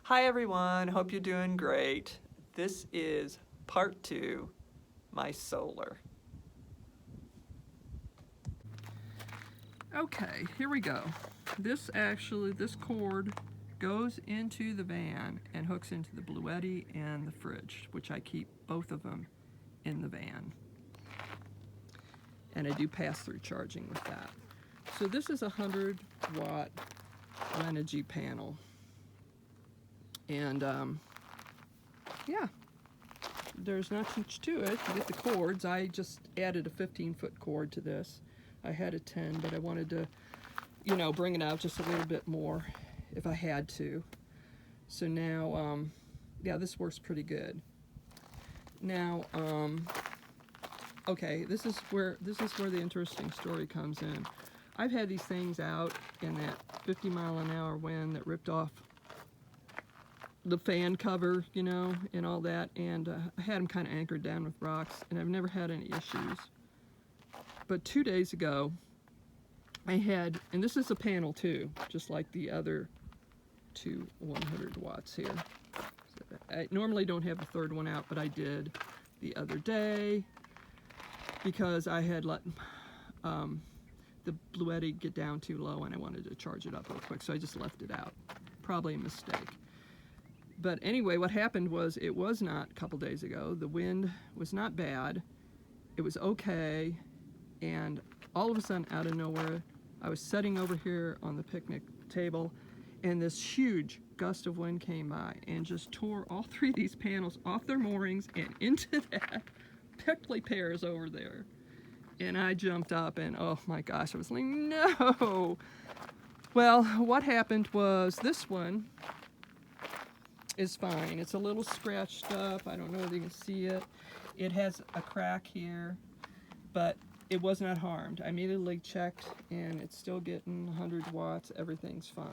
Hi everyone, hope you're doing great. This is part 2, my solar. Okay, here we go. This cord goes into the van and hooks into the Bluetti and the fridge, which I keep both of them in the van. And I do pass-through charging with that. So this is a 100-watt Energy panel. And yeah, there's not much to it. You get the cords. I just added a 15-foot cord to this. I had a 10, but I wanted to, bring it out just a little bit more if I had to. So now, yeah, this works pretty good. Now, okay, this is where the interesting story comes in. I've had these things out in that 50-mile-an-hour wind that ripped off the fan cover, and all that, and I had them kind of anchored down with rocks, and I've never had any issues. But 2 days ago, I had, and this is a panel too, just like the other two 100 watts here. So I normally don't have the third one out, but I did the other day because I had let the Bluetti get down too low and I wanted to charge it up real quick, so I just left it out. Probably a mistake. But anyway, what happened was, it was not a couple days ago. The wind was not bad. It was okay. And all of a sudden, out of nowhere, I was sitting over here on the picnic table, and this huge gust of wind came by and just tore all three of these panels off their moorings and into that prickly pears over there. And I jumped up and, oh my gosh, I was like, no! Well, what happened was, this one is fine. It's a little scratched up. I don't know whether you can see it. It has a crack here, but it was not harmed. I immediately checked and it's still getting 100 watts. Everything's fine.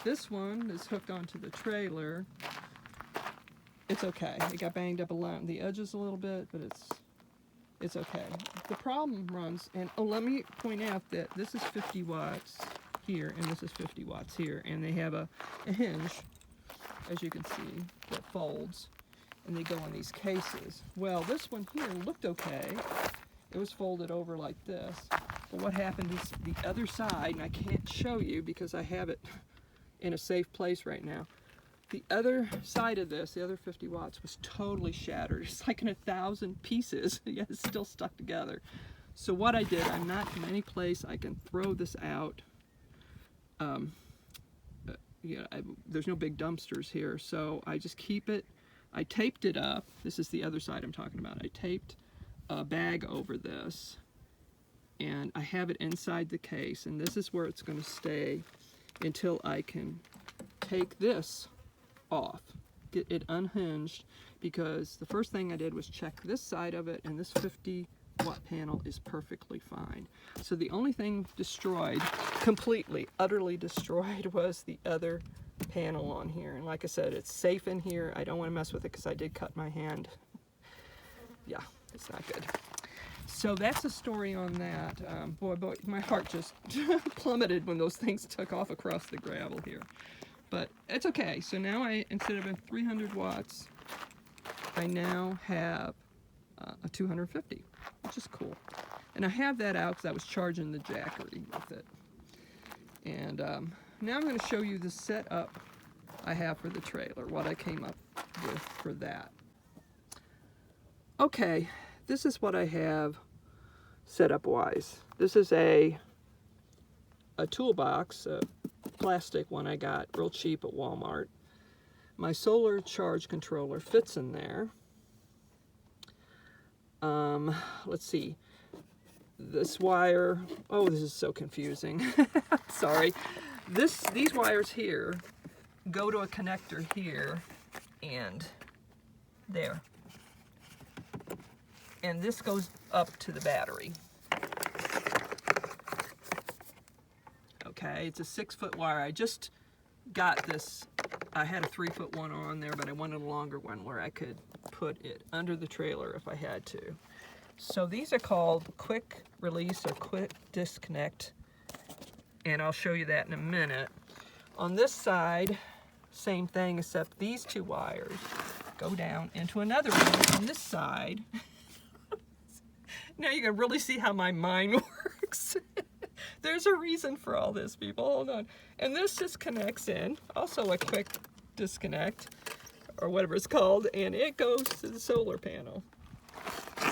This one is hooked onto the trailer. It's okay. It got banged up along the edges a little bit, but it's okay. The problem runs, and let me point out that this is 50 watts here and this is 50 watts here, and they have a hinge, as you can see, that folds, and they go in these cases. Well, this one here looked okay. It was folded over like this. But what happened is the other side, and I can't show you because I have it in a safe place right now. The other side of this, the other 50 watts, was totally shattered. It's like in 1,000 pieces, yet it's still stuck together. So what I did, I'm not in any place I can throw this out. There's no big dumpsters here, so I just keep it. I taped it up. This is the other side I'm talking about. I taped a bag over this, and I have it inside the case, and this is where it's going to stay until I can take this off, get it unhinged, because the first thing I did was check this side of it, and this 50-watt panel is perfectly fine. So the only thing destroyed, completely, utterly destroyed, was the other panel on here. And like I said, it's safe in here. I don't want to mess with it because I did cut my hand. Yeah, it's not good. So that's the story on that. Boy, my heart just plummeted when those things took off across the gravel here. But it's okay. So now instead of a 300 watts, I now have a 250, which is cool. And I have that out because I was charging the Jackery with it. And now I'm going to show you the setup I have for the trailer, what I came up with for that. Okay, this is what I have setup-wise. This is a toolbox, a plastic one I got real cheap at Walmart. My solar charge controller fits in there. Let's see. This wire, oh, this is so confusing. Sorry. These wires here go to a connector here and there. And this goes up to the battery. Okay, it's a 6-foot wire. I just got this. I had a 3-foot one on there, but I wanted a longer one where I could put it under the trailer if I had to. So these are called quick release or quick disconnect, and I'll show you that in a minute. On this side, same thing, except these two wires go down into another one on this side. Now you can really see how my mind works. There's a reason for all this, people. Hold on. And this just connects in. Also a quick disconnect, or whatever it's called, and it goes to the solar panel.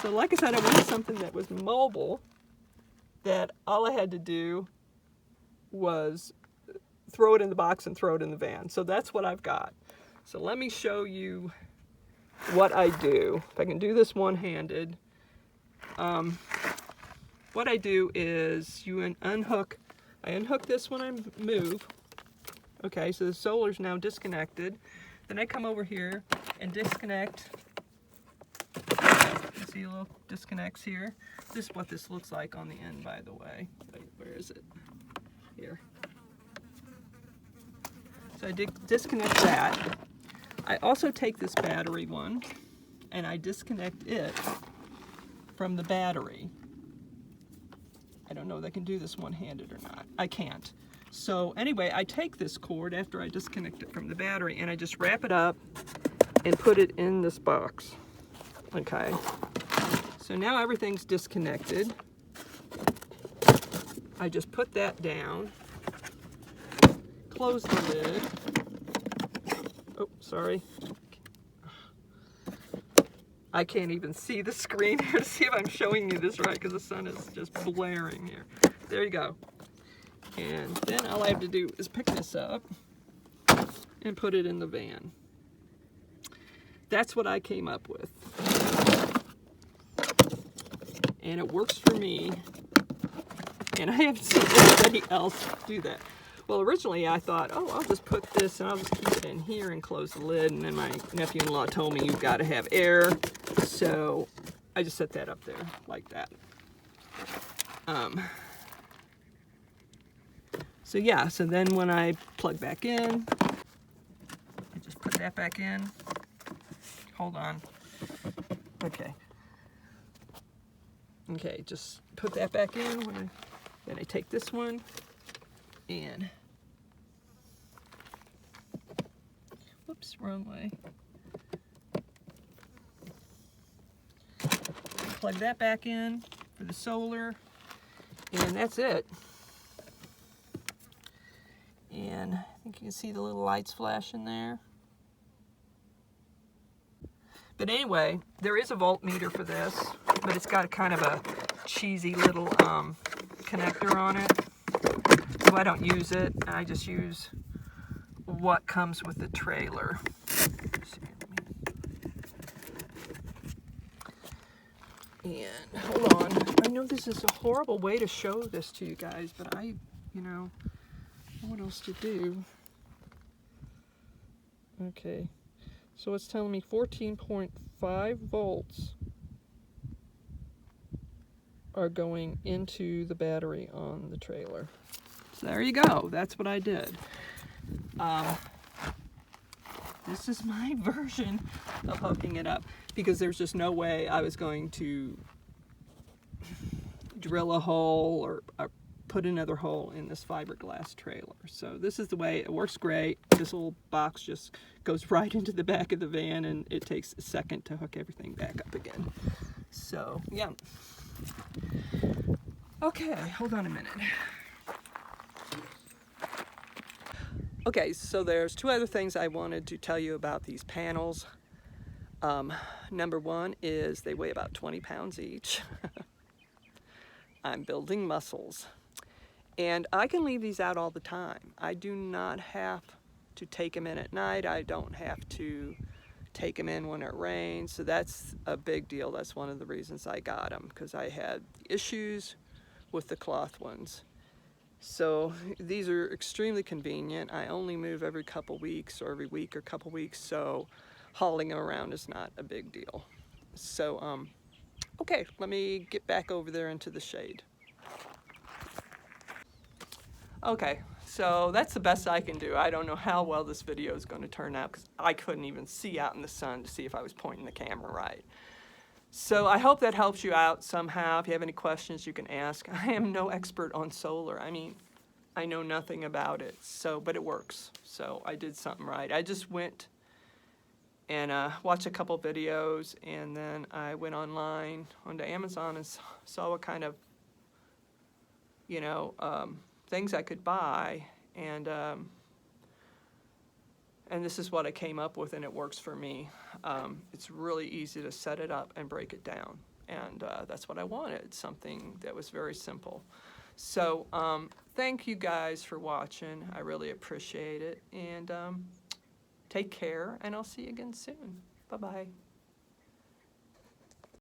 So like I said, I wanted something that was mobile, that all I had to do was throw it in the box and throw it in the van. So that's what I've got. So let me show you what I do. If I can do this one-handed. What I do is I unhook this when I move. Okay, so the solar's now disconnected. Then I come over here and disconnect. You see little disconnects here. This is what this looks like on the end, by the way. Wait, where is it? Here. So I disconnect that. I also take this battery one and I disconnect it from the battery. I don't know if I can do this one-handed or not. I can't. So anyway, I take this cord after I disconnect it from the battery and I just wrap it up and put it in this box. Okay. So now everything's disconnected. I just put that down, close the lid. Oh, sorry. I can't even see the screen here to see if I'm showing you this right because the sun is just blaring here. There you go. And then all I have to do is pick this up and put it in the van. That's what I came up with. And it works for me. And I haven't seen anybody else do that. Well, originally I thought, oh, I'll just put this and I'll just keep it in here and close the lid. And then my nephew-in-law told me you've got to have air. So I just set that up there like that. So yeah, so then when I plug back in, I just put that back in. Hold on. Okay. Okay, just put that back in. Then I take this one and, whoops, wrong way. Plug that back in for the solar, and that's it. And I think you can see the little lights flashing there. But anyway, there is a voltmeter for this, but it's got a kind of a cheesy little connector on it. So I don't use it. I just use what comes with the trailer. And hold on. I know this is a horrible way to show this to you guys, but I don't know what else to do. Okay. So it's telling me 14.5 volts are going into the battery on the trailer. So there you go. That's what I did. This is my version of hooking it up because there's just no way I was going to drill a hole or put another hole in this fiberglass trailer. So this is the way it works. Great. This little box just goes right into the back of the van and it takes a second to hook everything back up again. So yeah. Okay, hold on a minute. Okay, so there's two other things I wanted to tell you about these panels. Number one is they weigh about 20 pounds each. I'm building muscles. And I can leave these out all the time. I do not have to take them in at night. I don't have to take them in when it rains. So that's a big deal. That's one of the reasons I got them, because I had issues with the cloth ones. So these are extremely convenient. I only move every couple weeks or every week or couple weeks, so hauling them around is not a big deal. So, okay, let me get back over there into the shade. Okay, so that's the best I can do. I don't know how well this video is going to turn out because I couldn't even see out in the sun to see if I was pointing the camera right. So I hope that helps you out somehow. If you have any questions, you can ask. I am no expert on solar. I mean, I know nothing about it, so, but it works. So I did something right. I just went and watched a couple videos, and then I went online onto Amazon and saw what kind of, you know, things I could buy, and this is what I came up with, and it works for me. It's really easy to set it up and break it down, and that's what I wanted, something that was very simple. So thank you guys for watching. I really appreciate it, and take care, and I'll see you again soon. Bye-bye.